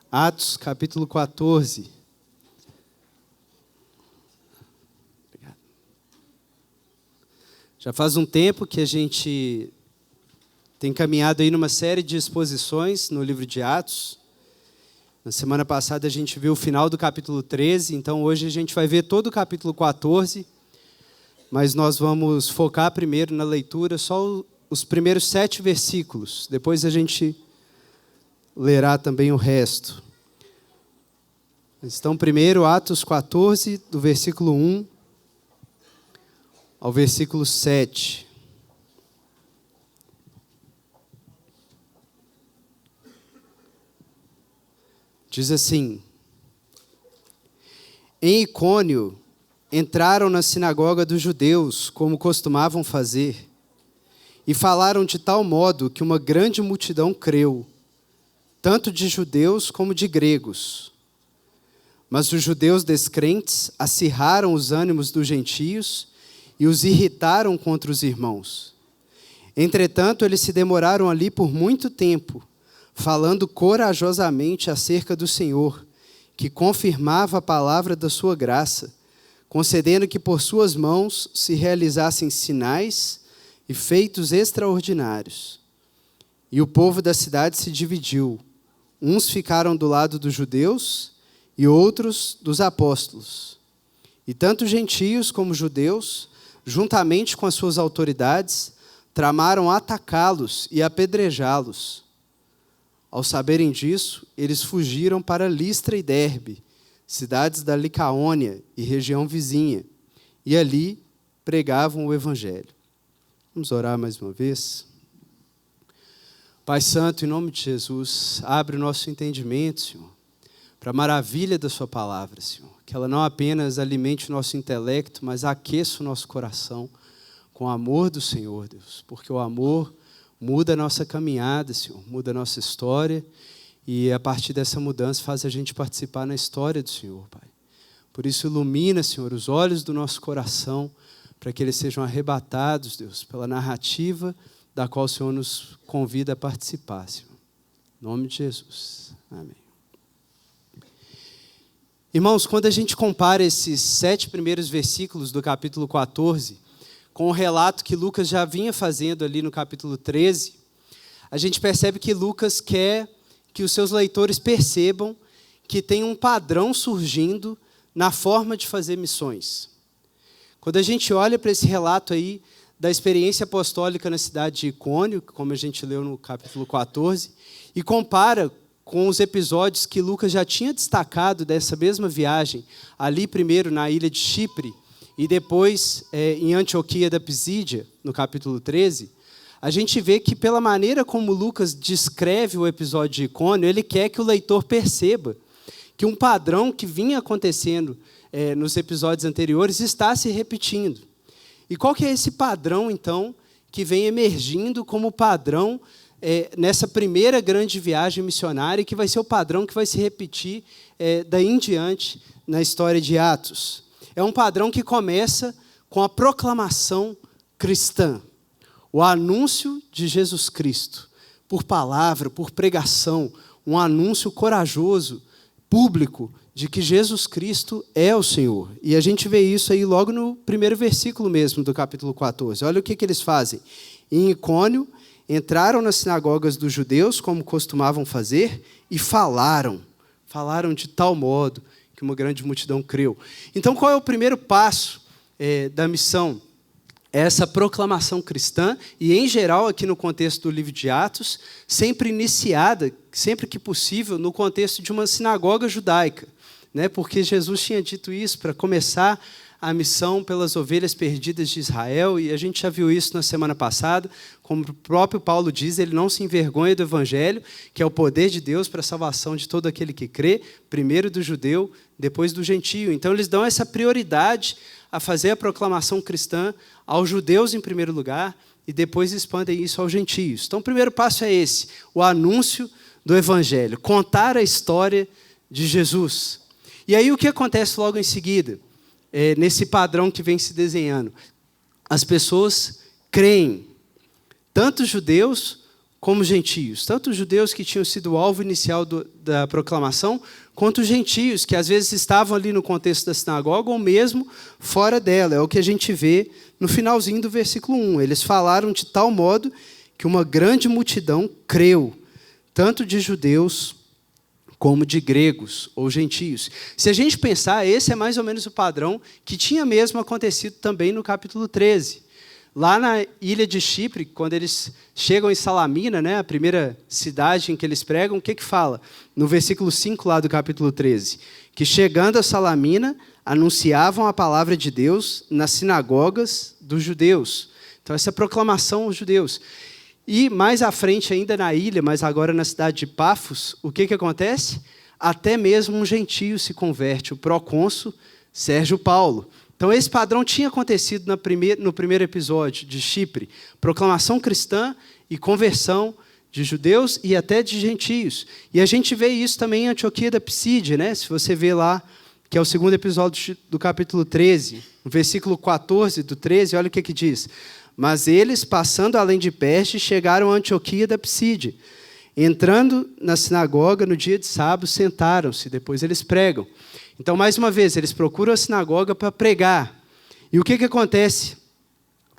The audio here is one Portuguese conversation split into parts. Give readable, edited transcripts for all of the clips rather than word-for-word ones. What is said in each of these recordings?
Atos, capítulo 14. Obrigado. Já faz um tempo que a gente tem caminhado aí numa série de exposições no livro de Atos. Na semana passada a gente viu o final do capítulo 13, então hoje a gente vai ver todo o capítulo 14, mas nós vamos focar primeiro na leitura só os primeiros 7 versículos, depois a gente lerá também o resto. Então, primeiro, Atos 14, do versículo 1 ao versículo 7. Diz assim: Em Icônio, entraram na sinagoga dos judeus, como costumavam fazer, e falaram de tal modo que uma grande multidão creu, tanto de judeus como de gregos. Mas os judeus descrentes acirraram os ânimos dos gentios e os irritaram contra os irmãos. Entretanto, eles se demoraram ali por muito tempo, falando corajosamente acerca do Senhor, que confirmava a palavra da sua graça, concedendo que por suas mãos se realizassem sinais e feitos extraordinários. E o povo da cidade se dividiu. Uns ficaram do lado dos judeus e outros dos apóstolos. E tanto gentios como judeus, juntamente com as suas autoridades, tramaram atacá-los e apedrejá-los. Ao saberem disso, eles fugiram para Listra e Derbe, cidades da Licaônia e região vizinha, e ali pregavam o evangelho. Vamos orar mais uma vez. Pai Santo, em nome de Jesus, abre o nosso entendimento, Senhor, para a maravilha da sua palavra, Senhor. Que ela não apenas alimente o nosso intelecto, mas aqueça o nosso coração com o amor do Senhor, Deus. Porque o amor muda a nossa caminhada, Senhor, muda a nossa história, e a partir dessa mudança faz a gente participar na história do Senhor, Pai. Por isso ilumina, Senhor, os olhos do nosso coração, para que eles sejam arrebatados, Deus, pela narrativa da qual o Senhor nos convida a participar, Senhor. Em nome de Jesus. Amém. Irmãos, quando a gente compara esses 7 primeiros versículos do capítulo 14 com o relato que Lucas já vinha fazendo ali no capítulo 13, a gente percebe que Lucas quer que os seus leitores percebam que tem um padrão surgindo na forma de fazer missões. Quando a gente olha para esse relato aí da experiência apostólica na cidade de Icônio, como a gente leu no capítulo 14, e compara com os episódios que Lucas já tinha destacado dessa mesma viagem, ali primeiro na ilha de Chipre, e depois em Antioquia da Pisídia, no capítulo 13, a gente vê que pela maneira como Lucas descreve o episódio de Icônio, ele quer que o leitor perceba que um padrão que vinha acontecendo nos episódios anteriores está se repetindo. E qual que é esse padrão, então, que vem emergindo como padrão nessa primeira grande viagem missionária, que vai ser o padrão que vai se repetir daí em diante na história de Atos? É um padrão que começa com a proclamação cristã, o anúncio de Jesus Cristo, por palavra, por pregação, um anúncio corajoso, público, de que Jesus Cristo é o Senhor. E a gente vê isso aí logo no primeiro versículo mesmo do capítulo 14. Olha o que eles fazem. Em Icônio, entraram nas sinagogas dos judeus, como costumavam fazer, e falaram de tal modo que uma grande multidão creu. Então, qual é o primeiro passo da missão? Essa proclamação cristã, e em geral, aqui no contexto do livro de Atos, sempre iniciada, sempre que possível, no contexto de uma sinagoga judaica, né? Porque Jesus tinha dito isso para começar a missão pelas ovelhas perdidas de Israel, e a gente já viu isso na semana passada, como o próprio Paulo diz, ele não se envergonha do evangelho, que é o poder de Deus para a salvação de todo aquele que crê, primeiro do judeu, depois do gentio. Então eles dão essa prioridade a fazer a proclamação cristã aos judeus em primeiro lugar, e depois expandem isso aos gentios. Então o primeiro passo é esse, o anúncio do evangelho, contar a história de Jesus. E aí o que acontece logo em seguida? Nesse padrão que vem se desenhando. As pessoas creem, tanto judeus como gentios. Tanto os judeus que tinham sido o alvo inicial da proclamação, quanto os gentios, que às vezes estavam ali no contexto da sinagoga ou mesmo fora dela. É o que a gente vê no finalzinho do versículo 1. Eles falaram de tal modo que uma grande multidão creu, tanto de judeus como de gregos ou gentios. Se a gente pensar, esse é mais ou menos o padrão que tinha mesmo acontecido também no capítulo 13. Lá na ilha de Chipre, quando eles chegam em Salamina, né, a primeira cidade em que eles pregam, o que fala? No versículo 5 lá do capítulo 13. Que chegando a Salamina, anunciavam a palavra de Deus nas sinagogas dos judeus. Então, essa proclamação aos judeus. E mais à frente ainda na ilha, mas agora na cidade de Pafos, o que acontece? Até mesmo um gentio se converte, o procônsul Sérgio Paulo. Então, esse padrão tinha acontecido no primeiro episódio de Chipre. Proclamação cristã e conversão de judeus e até de gentios. E a gente vê isso também em Antioquia da Psídia, né? Se você vê lá, que é o segundo episódio do capítulo 13, no versículo 14 do 13, olha o que diz. Mas eles, passando além de Perge, chegaram a Antioquia da Psídia. Entrando na sinagoga no dia de sábado, sentaram-se, depois eles pregam. Então, mais uma vez, eles procuram a sinagoga para pregar. E o que acontece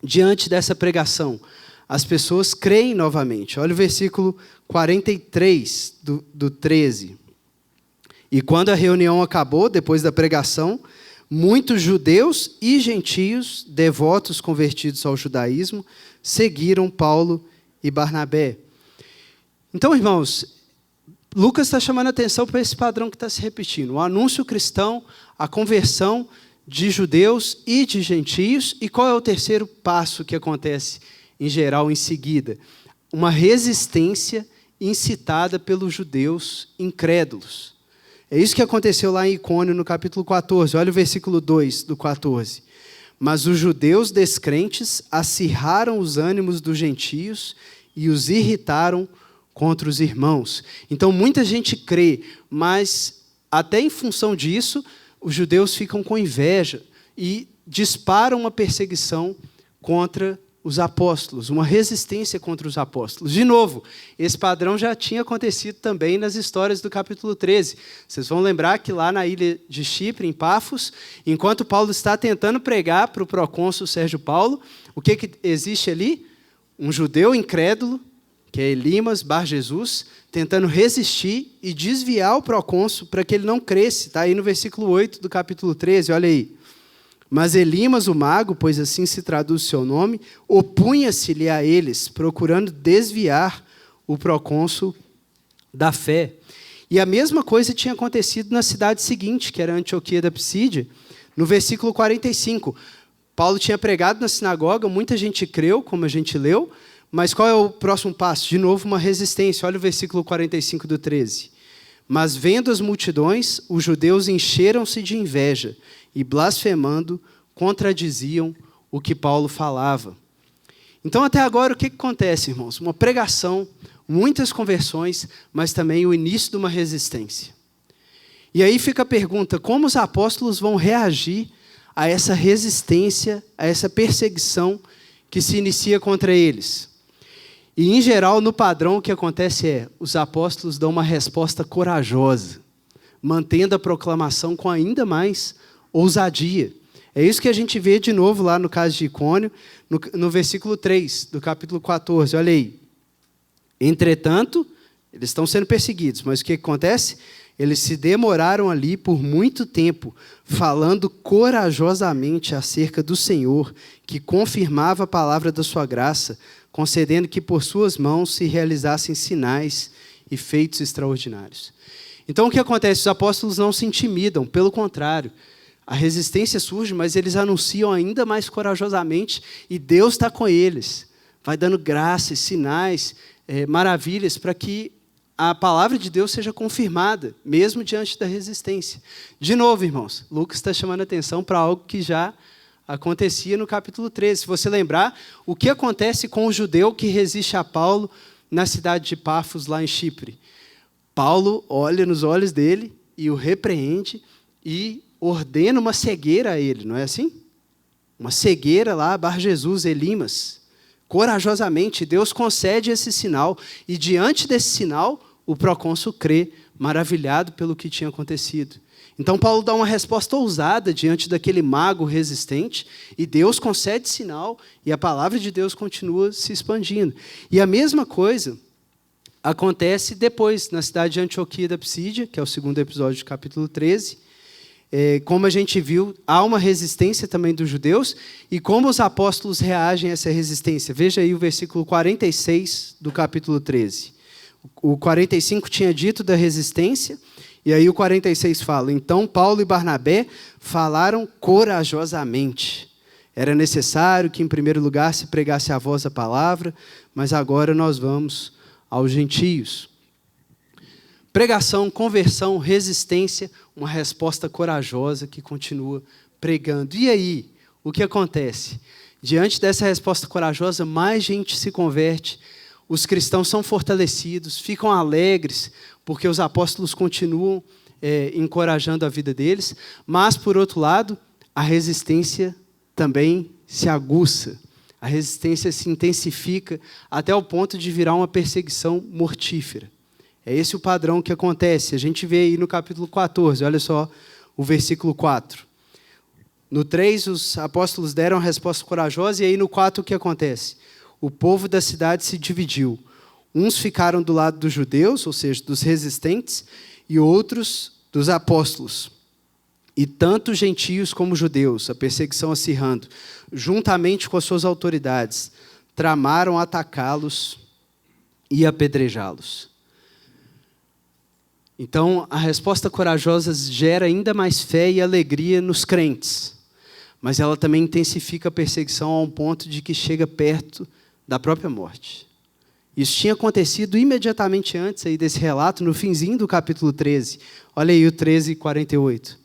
diante dessa pregação? As pessoas creem novamente. Olha o versículo 43 do 13. E quando a reunião acabou, depois da pregação, muitos judeus e gentios, devotos convertidos ao judaísmo, seguiram Paulo e Barnabé. Então, irmãos, Lucas está chamando a atenção para esse padrão que está se repetindo. O anúncio cristão, a conversão de judeus e de gentios. E qual é o terceiro passo que acontece, em geral, em seguida? Uma resistência incitada pelos judeus incrédulos. É isso que aconteceu lá em Icônio, no capítulo 14. Olha o versículo 2 do 14. Mas os judeus descrentes acirraram os ânimos dos gentios e os irritaram contra os irmãos. Então, muita gente crê, mas até em função disso, os judeus ficam com inveja e disparam uma perseguição contra os apóstolos, uma resistência contra os apóstolos. De novo, esse padrão já tinha acontecido também nas histórias do capítulo 13. Vocês vão lembrar que lá na ilha de Chipre, em Pafos, enquanto Paulo está tentando pregar para o procônsul Sérgio Paulo, o que existe ali? Um judeu incrédulo, que é Elimas Bar-Jesus, tentando resistir e desviar o procônsul para que ele não cresça. Está aí no versículo 8 do capítulo 13, olha aí. Mas Elimas, o mago, pois assim se traduz o seu nome, opunha-se-lhe a eles, procurando desviar o procônsul da fé. E a mesma coisa tinha acontecido na cidade seguinte, que era Antioquia da Psídia, no versículo 45. Paulo tinha pregado na sinagoga, muita gente creu, como a gente leu, mas qual é o próximo passo? De novo, uma resistência. Olha o versículo 45 do 13. Mas vendo as multidões, os judeus encheram-se de inveja e, blasfemando, contradiziam o que Paulo falava. Então, até agora, o que acontece, irmãos? Uma pregação, muitas conversões, mas também o início de uma resistência. E aí fica a pergunta, como os apóstolos vão reagir a essa resistência, a essa perseguição que se inicia contra eles? E, em geral, no padrão, o que acontece é, os apóstolos dão uma resposta corajosa, mantendo a proclamação com ainda mais ousadia. É isso que a gente vê de novo lá no caso de Icônio, no versículo 3 do capítulo 14. Olha aí. Entretanto, eles estão sendo perseguidos, mas o que acontece? Eles se demoraram ali por muito tempo, falando corajosamente acerca do Senhor, que confirmava a palavra da sua graça, concedendo que por suas mãos se realizassem sinais e feitos extraordinários. Então, o que acontece? Os apóstolos não se intimidam, pelo contrário. A resistência surge, mas eles anunciam ainda mais corajosamente, e Deus está com eles. Vai dando graças, sinais, maravilhas, para que a palavra de Deus seja confirmada, mesmo diante da resistência. De novo, irmãos, Lucas está chamando a atenção para algo que já acontecia no capítulo 13. Se você lembrar, o que acontece com o judeu que resiste a Paulo na cidade de Pafos, lá em Chipre? Paulo olha nos olhos dele e o repreende e ordena uma cegueira a ele, não é assim? Uma cegueira lá, Bar-Jesus, Elimas, corajosamente. Deus concede esse sinal, e diante desse sinal, o procônsul crê, maravilhado pelo que tinha acontecido. Então Paulo dá uma resposta ousada diante daquele mago resistente, e Deus concede sinal, e a palavra de Deus continua se expandindo. E a mesma coisa acontece depois, na cidade de Antioquia da Psídia, que é o segundo episódio do capítulo 13. Como a gente viu, há uma resistência também dos judeus, e como os apóstolos reagem a essa resistência. Veja aí o versículo 46 do capítulo 13. O 45 tinha dito da resistência, e aí o 46 fala: então Paulo e Barnabé falaram corajosamente. Era necessário que, em primeiro lugar, se pregasse a vós a palavra, mas agora nós vamos aos gentios. Pregação, conversão, resistência, uma resposta corajosa que continua pregando. E aí, o que acontece? Diante dessa resposta corajosa, mais gente se converte, os cristãos são fortalecidos, ficam alegres, porque os apóstolos continuam encorajando a vida deles, mas, por outro lado, a resistência também se aguça, a resistência se intensifica até o ponto de virar uma perseguição mortífera. É esse o padrão que acontece. A gente vê aí no capítulo 14, olha só o versículo 4. No 3, os apóstolos deram a resposta corajosa, e aí no 4 o que acontece? O povo da cidade se dividiu. Uns ficaram do lado dos judeus, ou seja, dos resistentes, e outros dos apóstolos. E tanto gentios como judeus, a perseguição acirrando, juntamente com as suas autoridades, tramaram atacá-los e apedrejá-los. Então, a resposta corajosa gera ainda mais fé e alegria nos crentes, mas ela também intensifica a perseguição a um ponto de que chega perto da própria morte. Isso tinha acontecido imediatamente antes aí desse relato, no finzinho do capítulo 13. Olha aí o 13:48.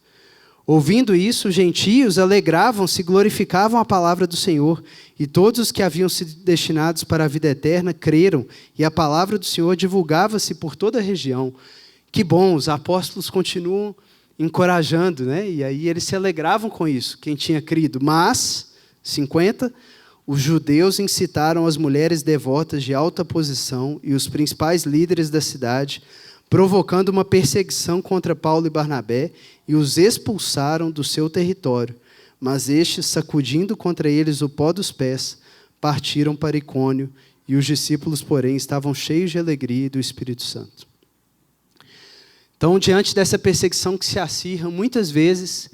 Ouvindo isso, os gentios alegravam-se e glorificavam a palavra do Senhor, e todos os que haviam sido destinados para a vida eterna creram, e a palavra do Senhor divulgava-se por toda a região. Que bom, os apóstolos continuam encorajando, né? E aí eles se alegravam com isso, quem tinha crido. Mas, 50, os judeus incitaram as mulheres devotas de alta posição e os principais líderes da cidade, provocando uma perseguição contra Paulo e Barnabé, e os expulsaram do seu território. Mas estes, sacudindo contra eles o pó dos pés, partiram para Icônio, e os discípulos, porém, estavam cheios de alegria e do Espírito Santo. Então, diante dessa perseguição que se acirra, muitas vezes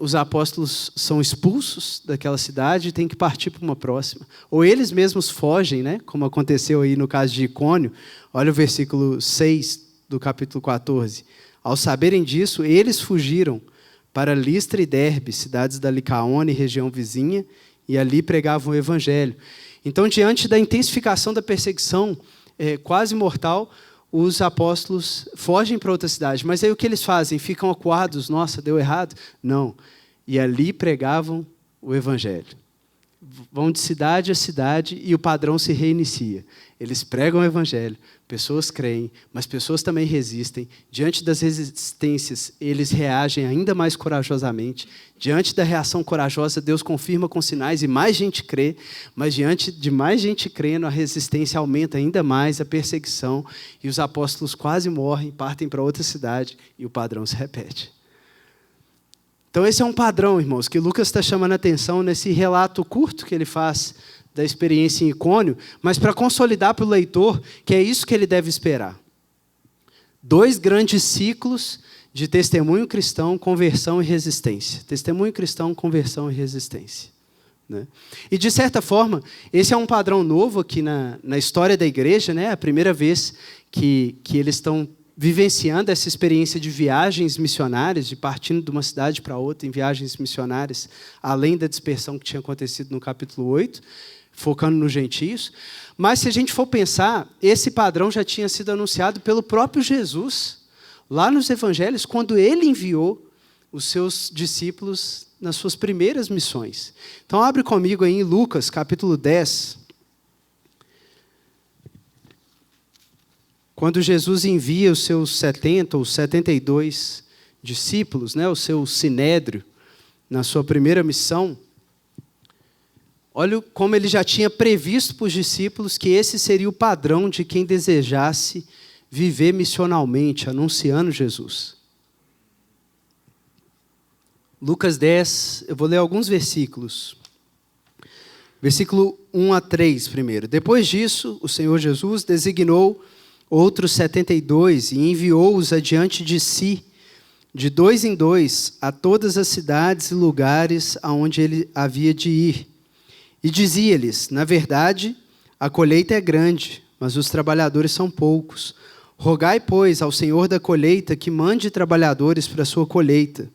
os apóstolos são expulsos daquela cidade e têm que partir para uma próxima. Ou eles mesmos fogem, né? Como aconteceu aí no caso de Icônio. Olha o versículo 6 do capítulo 14. Ao saberem disso, eles fugiram para Listra e Derbe, cidades da Licaônia e região vizinha, e ali pregavam o evangelho. Então, diante da intensificação da perseguição quase mortal, os apóstolos fogem para outra cidade. Mas aí o que eles fazem? Ficam acuados, nossa, deu errado? Não. E ali pregavam o evangelho. Vão de cidade a cidade e o padrão se reinicia. Eles pregam o evangelho, pessoas creem, mas pessoas também resistem. Diante das resistências, eles reagem ainda mais corajosamente. Diante da reação corajosa, Deus confirma com sinais e mais gente crê. Mas diante de mais gente crendo, a resistência aumenta ainda mais, a perseguição. E os apóstolos quase morrem, partem para outra cidade e o padrão se repete. Então esse é um padrão, irmãos, que Lucas está chamando a atenção nesse relato curto que ele faz da experiência em Icônio, mas para consolidar para o leitor que é isso que ele deve esperar. 2 grandes ciclos de testemunho cristão, conversão e resistência. Testemunho cristão, conversão e resistência. Né? E, de certa forma, esse é um padrão novo aqui na história da igreja, né? A primeira vez que eles estão vivenciando essa experiência de viagens missionárias, de partindo de uma cidade para outra em viagens missionárias, além da dispersão que tinha acontecido no capítulo 8, focando nos gentios. Mas, se a gente for pensar, esse padrão já tinha sido anunciado pelo próprio Jesus, lá nos evangelhos, quando ele enviou os seus discípulos nas suas primeiras missões. Então, abre comigo aí em Lucas, capítulo 10. Quando Jesus envia os seus 70 ou 72 discípulos, né, o seu sinédrio, na sua primeira missão, Olha como ele já tinha previsto para os discípulos que esse seria o padrão de quem desejasse viver missionalmente, anunciando Jesus. Lucas 10, eu vou ler alguns versículos. Versículo 1 a 3 primeiro. Depois disso, o Senhor Jesus designou outros 72 e enviou-os adiante de si, de 2 em 2, a todas as cidades e lugares aonde ele havia de ir. E dizia-lhes: na verdade, a colheita é grande, mas os trabalhadores são poucos. Rogai, pois, ao Senhor da colheita que mande trabalhadores para a sua colheita.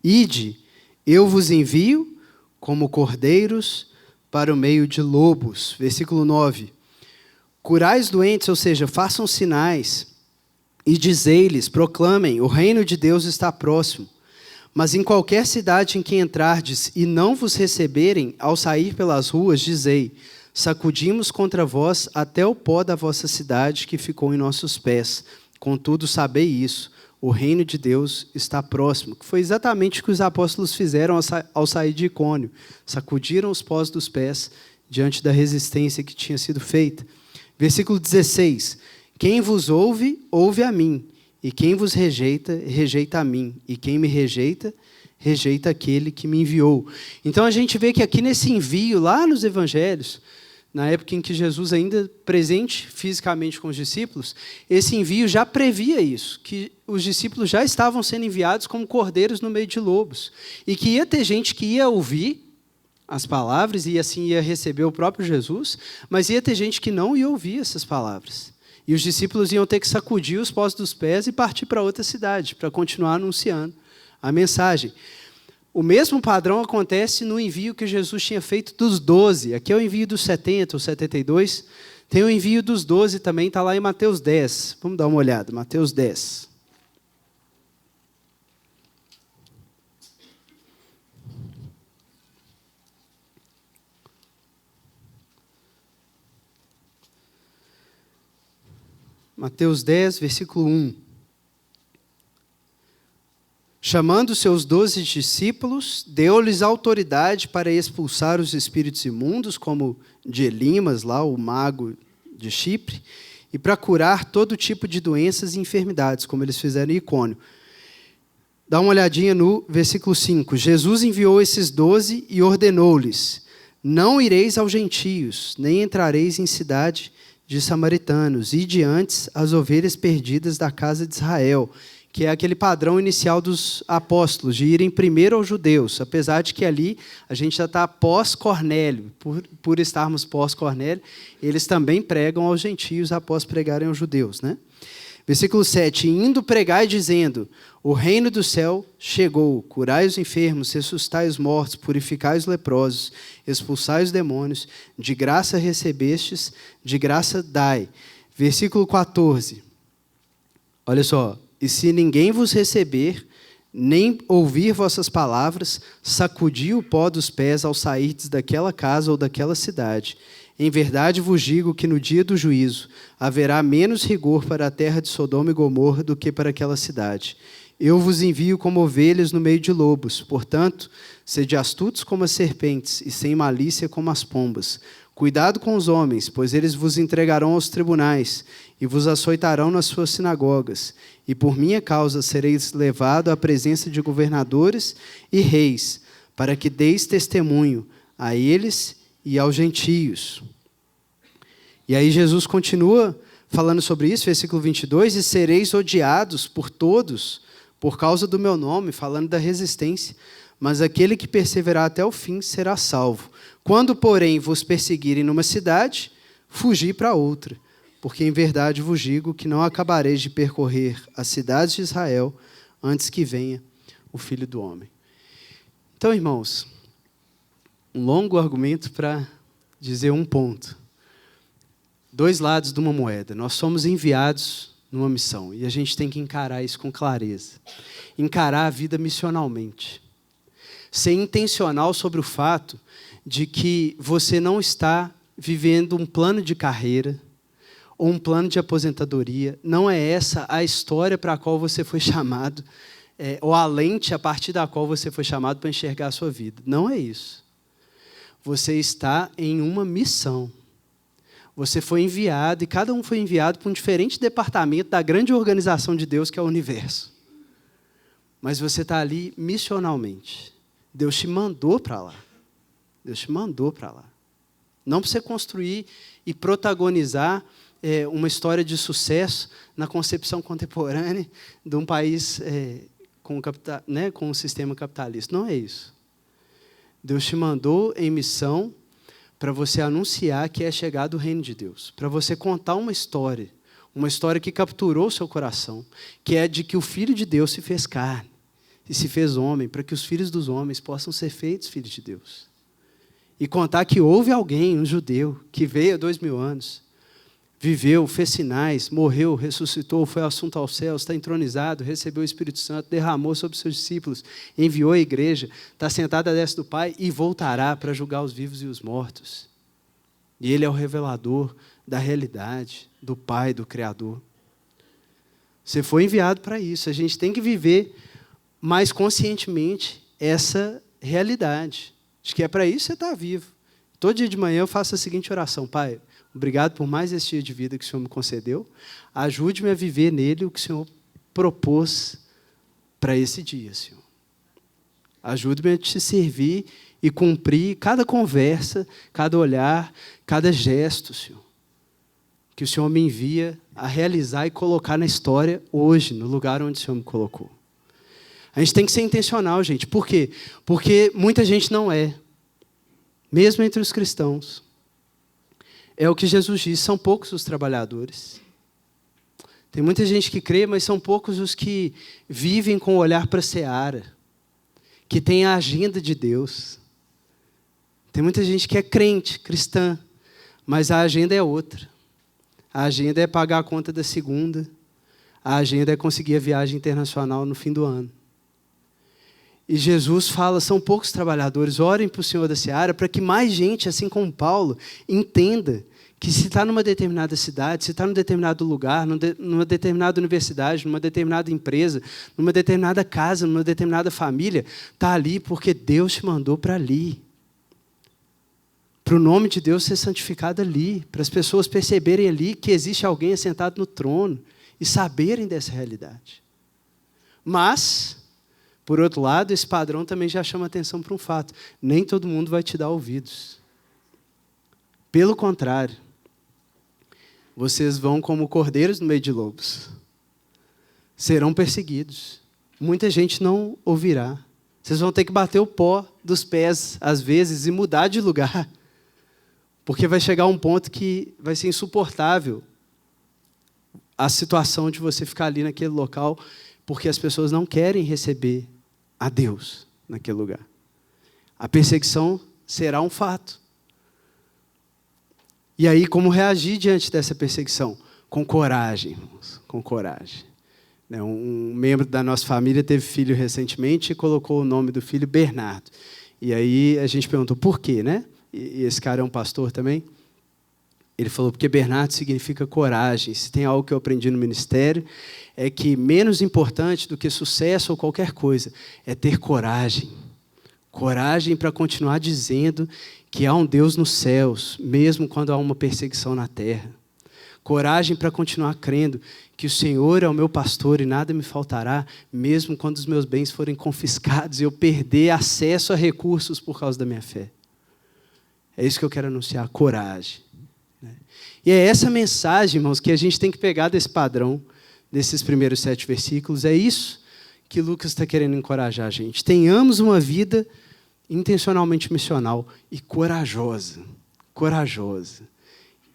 Ide, eu vos envio como cordeiros para o meio de lobos. Versículo 9. Curai os doentes, ou seja, façam sinais, e dizei-lhes, proclamem, o reino de Deus está próximo. Mas em qualquer cidade em que entrardes e não vos receberem, ao sair pelas ruas, dizei, sacudimos contra vós até o pó da vossa cidade que ficou em nossos pés. Contudo, sabei isso, o reino de Deus está próximo. Que foi exatamente o que os apóstolos fizeram ao sair de Icônio. Sacudiram os pós dos pés diante da resistência que tinha sido feita. Versículo 16. Quem vos ouve, ouve a mim. E quem vos rejeita, rejeita a mim. E quem me rejeita, rejeita aquele que me enviou. Então a gente vê que aqui nesse envio, lá nos evangelhos, na época em que Jesus ainda presente fisicamente com os discípulos, esse envio já previa isso, que os discípulos já estavam sendo enviados como cordeiros no meio de lobos. E que ia ter gente que ia ouvir as palavras e assim ia receber o próprio Jesus, mas ia ter gente que não ia ouvir essas palavras. E os discípulos iam ter que sacudir os pós dos pés e partir para outra cidade, para continuar anunciando a mensagem. O mesmo padrão acontece no envio que Jesus tinha feito dos 12. Aqui é o envio dos 70, ou 72. Tem o envio dos 12 também, está lá em Mateus 10. Vamos dar uma olhada, Mateus 10. Mateus 10, versículo 1. Chamando seus 12 discípulos, deu-lhes autoridade para expulsar os espíritos imundos, como de Elimas, lá, o mago de Chipre, e para curar todo tipo de doenças e enfermidades, como eles fizeram em Icônio. Dá uma olhadinha no versículo 5. Jesus enviou esses 12 e ordenou-lhes, não ireis aos gentios, nem entrareis em cidade de samaritanos, e diante as ovelhas perdidas da casa de Israel, que é aquele padrão inicial dos apóstolos, de irem primeiro aos judeus, apesar de que ali a gente já está pós-Cornélio, por estarmos pós-Cornélio, eles também pregam aos gentios após pregarem aos judeus, né? Versículo 7, indo pregar e dizendo, o reino do céu chegou, curai os enfermos, ressuscitai os mortos, purificai os leprosos, expulsai os demônios, de graça recebestes, de graça dai. Versículo 14, olha só, e se ninguém vos receber, nem ouvir vossas palavras, sacudi o pó dos pés ao sairdes daquela casa ou daquela cidade. Em verdade vos digo que no dia do juízo haverá menos rigor para a terra de Sodoma e Gomorra do que para aquela cidade. Eu vos envio como ovelhas no meio de lobos, portanto, sede astutos como as serpentes e sem malícia como as pombas. Cuidado com os homens, pois eles vos entregarão aos tribunais e vos açoitarão nas suas sinagogas. E por minha causa sereis levados à presença de governadores e reis, para que deis testemunho a eles e aos gentios. E aí Jesus continua falando sobre isso, versículo 22, e sereis odiados por todos por causa do meu nome, falando da resistência, mas aquele que perseverar até o fim será salvo. Quando, porém, vos perseguirem numa cidade, fugi para outra, porque em verdade vos digo que não acabareis de percorrer as cidades de Israel antes que venha o Filho do Homem. Então, irmãos, um longo argumento para dizer um ponto. Dois lados de uma moeda. Nós somos enviados numa missão e a gente tem que encarar isso com clareza. Encarar a vida missionalmente. Ser intencional sobre o fato de que você não está vivendo um plano de carreira ou um plano de aposentadoria. Não é essa a história para a qual você foi chamado, ou a lente a partir da qual você foi chamado para enxergar a sua vida. Não é isso. Você está em uma missão. Você foi enviado, e cada um foi enviado para um diferente departamento da grande organização de Deus, que é o universo. Mas você está ali missionalmente. Deus te mandou para lá. Deus te mandou para lá. Não para você construir e protagonizar uma história de sucesso na concepção contemporânea de um país com um sistema capitalista. Não é isso. Deus te mandou em missão para você anunciar que é chegado o reino de Deus, para você contar uma história que capturou o seu coração, que é de que o Filho de Deus se fez carne e se fez homem, para que os filhos dos homens possam ser feitos filhos de Deus. E contar que houve alguém, um judeu, que veio há 2000 anos, viveu, fez sinais, morreu, ressuscitou, foi assunto aos céus, está entronizado, recebeu o Espírito Santo, derramou sobre os seus discípulos, enviou a igreja, está sentado à destra do Pai e voltará para julgar os vivos e os mortos. E Ele é o revelador da realidade, do Pai, do Criador. Você foi enviado para isso. A gente tem que viver mais conscientemente essa realidade. Acho que é para isso que você está vivo. Todo dia de manhã eu faço a seguinte oração: Pai, obrigado por mais esse dia de vida que o Senhor me concedeu. Ajude-me a viver nele o que o Senhor propôs para esse dia, Senhor. Ajude-me a te servir e cumprir cada conversa, cada olhar, cada gesto, Senhor, que o Senhor me envia a realizar e colocar na história hoje, no lugar onde o Senhor me colocou. A gente tem que ser intencional, gente. Por quê? Porque muita gente não é. Mesmo entre os cristãos. É o que Jesus diz, são poucos os trabalhadores. Tem muita gente que crê, mas são poucos os que vivem com o olhar para a seara, que tem a agenda de Deus. Tem muita gente que é crente, cristã, mas a agenda é outra. A agenda é pagar a conta da segunda. A agenda é conseguir a viagem internacional no fim do ano. E Jesus fala, são poucos trabalhadores, orem para o Senhor da seara, para que mais gente, assim como Paulo, entenda que se está numa determinada cidade, se está num determinado lugar, numa determinada universidade, numa determinada empresa, numa determinada casa, numa determinada família, está ali porque Deus te mandou para ali. Para o nome de Deus ser santificado ali, para as pessoas perceberem ali que existe alguém assentado no trono e saberem dessa realidade. Mas, por outro lado, esse padrão também já chama atenção para um fato. Nem todo mundo vai te dar ouvidos. Pelo contrário, vocês vão como cordeiros no meio de lobos. Serão perseguidos. Muita gente não ouvirá. Vocês vão ter que bater o pó dos pés, às vezes, e mudar de lugar. Porque vai chegar um ponto que vai ser insuportável a situação de você ficar ali naquele local, porque as pessoas não querem receber a Deus naquele lugar. A perseguição será um fato. E aí, como reagir diante dessa perseguição? Com coragem, irmãos, com coragem. Um membro da nossa família teve filho recentemente e colocou o nome do filho Bernardo. E aí a gente perguntou por quê, né? E esse cara é um pastor também. Ele falou, porque Bernardo significa coragem. Se tem algo que eu aprendi no ministério, é que menos importante do que sucesso ou qualquer coisa é ter coragem. Coragem para continuar dizendo que há um Deus nos céus, mesmo quando há uma perseguição na terra. Coragem para continuar crendo que o Senhor é o meu pastor e nada me faltará, mesmo quando os meus bens forem confiscados e eu perder acesso a recursos por causa da minha fé. É isso que eu quero anunciar, coragem. E é essa mensagem, irmãos, que a gente tem que pegar desse padrão, desses primeiros 7 versículos. É isso que Lucas está querendo encorajar a gente. Tenhamos uma vida intencionalmente missional e corajosa,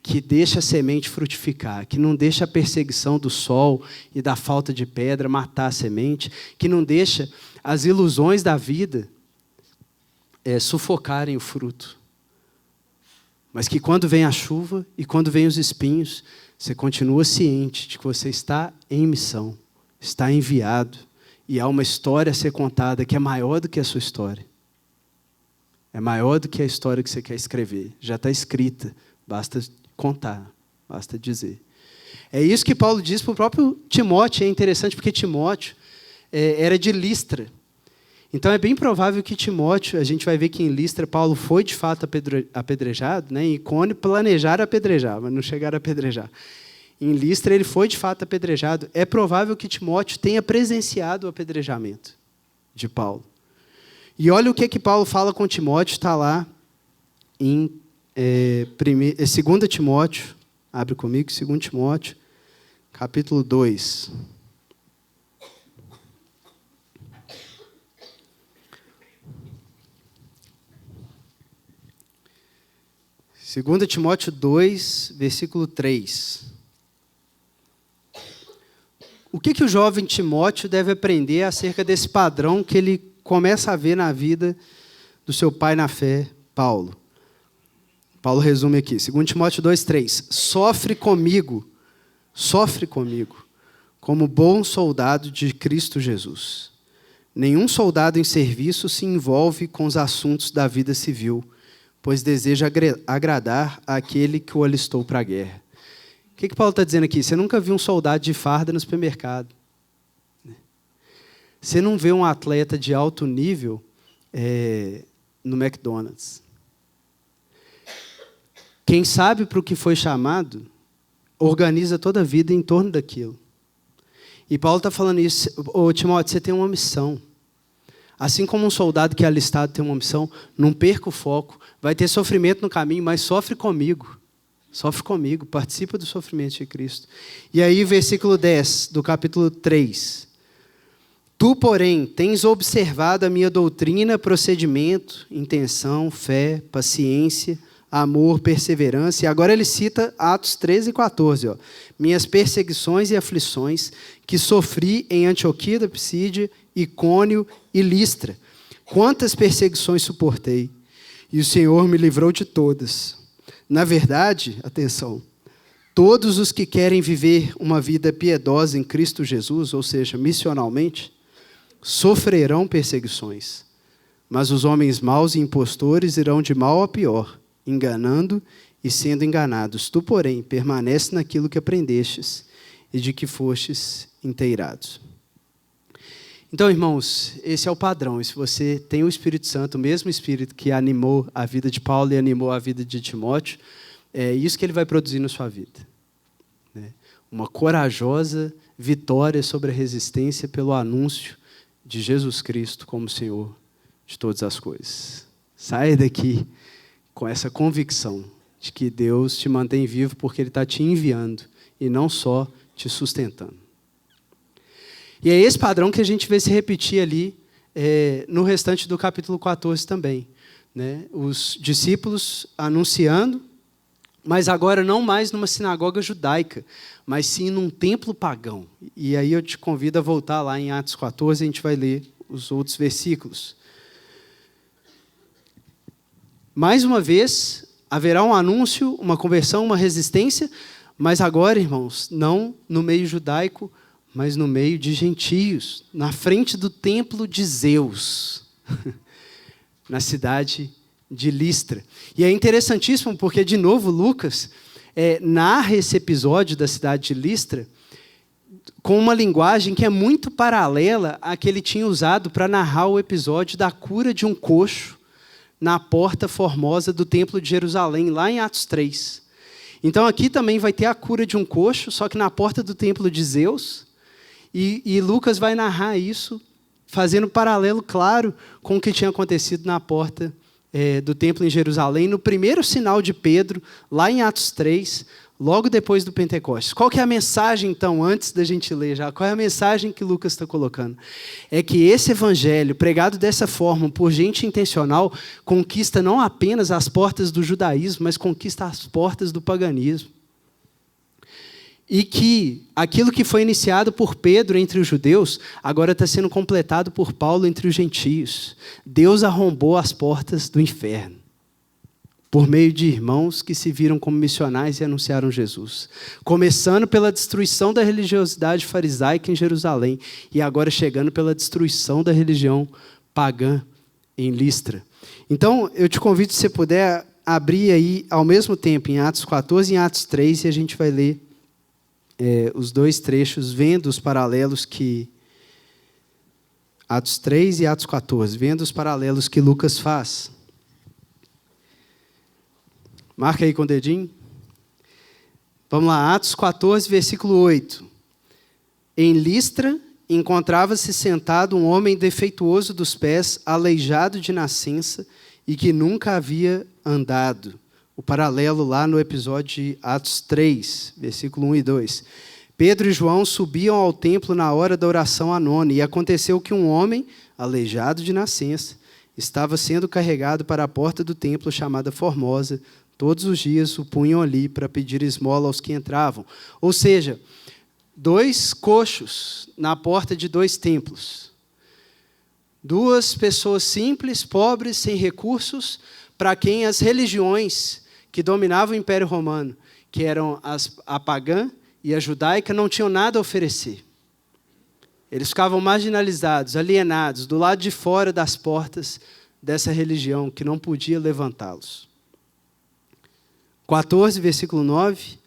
que deixa a semente frutificar, que não deixa a perseguição do sol e da falta de pedra matar a semente, que não deixa as ilusões da vida sufocarem o fruto. Mas que quando vem a chuva e quando vem os espinhos, você continua ciente de que você está em missão, está enviado, e há uma história a ser contada que é maior do que a sua história. É maior do que a história que você quer escrever. Já está escrita, basta contar, basta dizer. É isso que Paulo diz para o próprio Timóteo. É interessante porque Timóteo era de Listra. Então é bem provável que Timóteo, a gente vai ver que em Listra Paulo foi de fato apedrejado, né? Em Icônio planejaram apedrejar, mas não chegaram a apedrejar. Em Listra ele foi de fato apedrejado. É provável que Timóteo tenha presenciado o apedrejamento de Paulo. E olha o que Paulo fala com Timóteo, está lá em 2 Timóteo, abre comigo, 2 Timóteo, capítulo 2. Segunda Timóteo 2, versículo 3. O que o jovem Timóteo deve aprender acerca desse padrão que ele começa a ver na vida do seu pai na fé, Paulo? Paulo resume aqui, 2 Timóteo 2, 3. Sofre comigo, como bom soldado de Cristo Jesus. Nenhum soldado em serviço se envolve com os assuntos da vida civil, pois deseja agradar àquele que o alistou para a guerra. O que Paulo está dizendo aqui? Você nunca viu um soldado de farda no supermercado. Você não vê um atleta de alto nível no McDonald's. Quem sabe para o que foi chamado, organiza toda a vida em torno daquilo. E Paulo está falando isso. Ô, Timóteo, você tem uma missão. Assim como um soldado que é alistado tem uma missão, não perca o foco. Vai ter sofrimento no caminho, mas sofre comigo. Sofre comigo, participa do sofrimento de Cristo. E aí, versículo 10 do capítulo 3. Tu, porém, tens observado a minha doutrina, procedimento, intenção, fé, paciência, amor, perseverança. E agora ele cita Atos 13 e 14. Ó. Minhas perseguições e aflições que sofri em Antioquia da Psídia, Icônio e Listra. Quantas perseguições suportei, e o Senhor me livrou de todas. Na verdade, atenção, todos os que querem viver uma vida piedosa em Cristo Jesus, ou seja, missionalmente, sofrerão perseguições. Mas os homens maus e impostores irão de mal a pior, enganando e sendo enganados. Tu, porém, permanece naquilo que aprendestes e de que fostes inteirados. Então, irmãos, esse é o padrão. E se você tem o Espírito Santo, o mesmo Espírito que animou a vida de Paulo e animou a vida de Timóteo, é isso que ele vai produzir na sua vida. Uma corajosa vitória sobre a resistência pelo anúncio de Jesus Cristo como Senhor de todas as coisas. Saia daqui com essa convicção de que Deus te mantém vivo porque Ele está te enviando e não só te sustentando. E é esse padrão que a gente vê se repetir ali no restante do capítulo 14 também. Né? Os discípulos anunciando, mas agora não mais numa sinagoga judaica, mas sim num templo pagão. E aí eu te convido a voltar lá em Atos 14, a gente vai ler os outros versículos. Mais uma vez, haverá um anúncio, uma conversão, uma resistência, mas agora, irmãos, não no meio judaico, mas no meio de gentios, na frente do templo de Zeus, na cidade de Listra. E é interessantíssimo porque, de novo, Lucas narra esse episódio da cidade de Listra com uma linguagem que é muito paralela à que ele tinha usado para narrar o episódio da cura de um coxo na porta formosa do templo de Jerusalém, lá em Atos 3. Então aqui também vai ter a cura de um coxo, só que na porta do templo de Zeus. E Lucas vai narrar isso, fazendo paralelo claro com o que tinha acontecido na porta do templo em Jerusalém, no primeiro sinal de Pedro, lá em Atos 3, logo depois do Pentecostes. Qual que é a mensagem, então, antes da gente ler já? Qual é a mensagem que Lucas está colocando? É que esse evangelho, pregado dessa forma, por gente intencional, conquista não apenas as portas do judaísmo, mas conquista as portas do paganismo. E que aquilo que foi iniciado por Pedro entre os judeus, agora está sendo completado por Paulo entre os gentios. Deus arrombou as portas do inferno, por meio de irmãos que se viram como missionais e anunciaram Jesus. Começando pela destruição da religiosidade farisaica em Jerusalém, e agora chegando pela destruição da religião pagã em Listra. Então, eu te convido, se você puder, abrir aí, ao mesmo tempo, em Atos 14 e em Atos 3, e a gente vai ler os dois trechos, vendo os paralelos que Atos 3 e Atos 14, vendo os paralelos que Lucas faz. Marca aí com o dedinho. Vamos lá, Atos 14, versículo 8. Em Listra, encontrava-se sentado um homem defeituoso dos pés, aleijado de nascença e que nunca havia andado. O paralelo lá no episódio de Atos 3, versículo 1 e 2. Pedro e João subiam ao templo na hora da oração à nona, e aconteceu que um homem, aleijado de nascença, estava sendo carregado para a porta do templo chamada Formosa. Todos os dias o punham ali para pedir esmola aos que entravam. Ou seja, 2 coxos na porta de 2 templos. 2 pessoas simples, pobres, sem recursos, para quem as religiões que dominavam o Império Romano, que eram a pagã e a judaica, não tinham nada a oferecer. Eles ficavam marginalizados, alienados, do lado de fora das portas dessa religião, que não podia levantá-los. 14, versículo 9.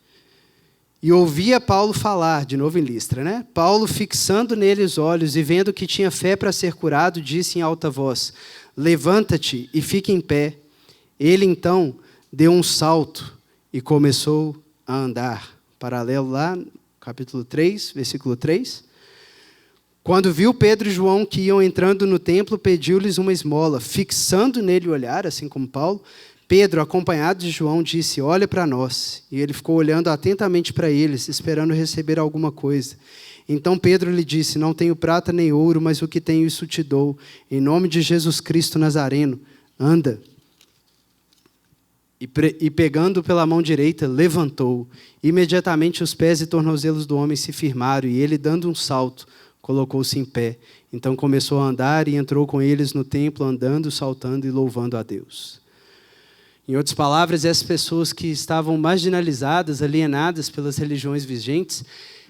E ouvia Paulo falar, de novo em Listra, né? Paulo, fixando nele os olhos e vendo que tinha fé para ser curado, disse em alta voz: levanta-te e fica em pé. Ele, então, deu um salto e começou a andar. Paralelo lá, capítulo 3, versículo 3. Quando viu Pedro e João que iam entrando no templo, pediu-lhes uma esmola. Fixando nele o olhar, assim como Paulo, Pedro, acompanhado de João, disse: olha para nós. E ele ficou olhando atentamente para eles, esperando receber alguma coisa. Então Pedro lhe disse: não tenho prata nem ouro, mas o que tenho isso te dou. Em nome de Jesus Cristo Nazareno, anda. E pegando pela mão direita, levantou. Imediatamente os pés e tornozelos do homem se firmaram, e ele, dando um salto, colocou-se em pé. Então começou a andar e entrou com eles no templo, andando, saltando e louvando a Deus. Em outras palavras, essas pessoas que estavam marginalizadas, alienadas pelas religiões vigentes,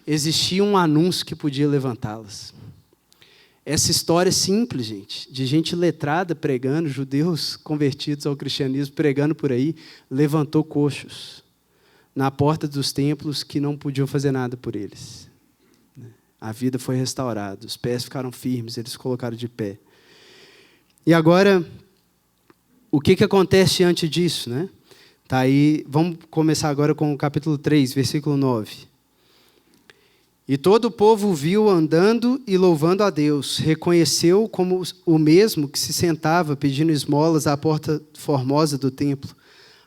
existia um anúncio que podia levantá-las. Essa história simples, de gente letrada pregando, judeus convertidos ao cristianismo pregando por aí, levantou coxos na porta dos templos que não podiam fazer nada por eles. A vida foi restaurada, os pés ficaram firmes, eles se colocaram de pé. E agora, o que acontece diante disso, né? Tá aí, vamos começar agora com o capítulo 3, versículo 9. E todo o povo o viu andando e louvando a Deus, reconheceu como o mesmo que se sentava pedindo esmolas à porta formosa do templo.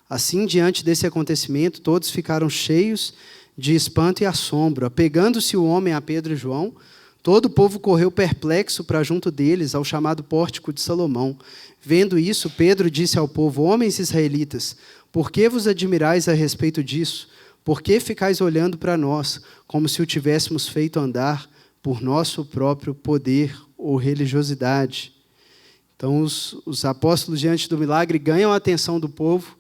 Assim, diante desse acontecimento, todos ficaram cheios de espanto e assombro. Apegando-se o homem a Pedro e João, todo o povo correu perplexo para junto deles, ao chamado pórtico de Salomão. Vendo isso, Pedro disse ao povo: homens israelitas, por que vos admirais a respeito disso? Por que ficais olhando para nós, como se o tivéssemos feito andar por nosso próprio poder ou religiosidade? Então, os apóstolos, diante do milagre, ganham a atenção do povo,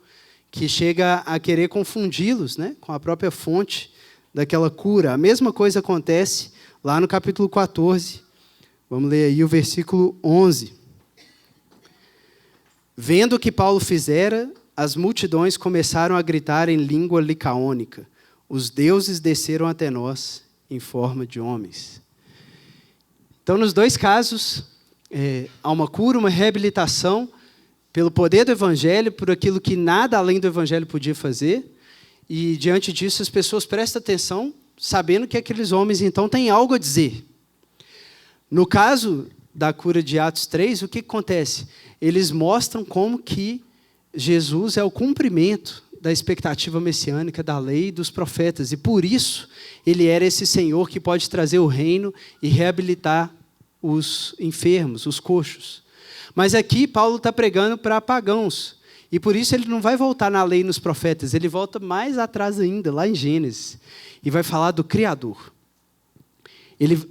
que chega a querer confundi-los, né, com a própria fonte daquela cura. A mesma coisa acontece lá no capítulo 14. Vamos ler aí o versículo 11. Vendo o que Paulo fizera, as multidões começaram a gritar em língua licaônica: os deuses desceram até nós em forma de homens. Então, nos 2 casos, há uma cura, uma reabilitação, pelo poder do Evangelho, por aquilo que nada além do Evangelho podia fazer. E, diante disso, as pessoas prestam atenção, sabendo que aqueles homens, então, têm algo a dizer. No caso da cura de Atos 3, o que acontece? Eles mostram como que Jesus é o cumprimento da expectativa messiânica da lei e dos profetas. E, por isso, ele era esse Senhor que pode trazer o reino e reabilitar os enfermos, os coxos. Mas aqui Paulo está pregando para pagãos. E por isso ele não vai voltar na lei e nos profetas, ele volta mais atrás ainda, lá em Gênesis, e vai falar do Criador.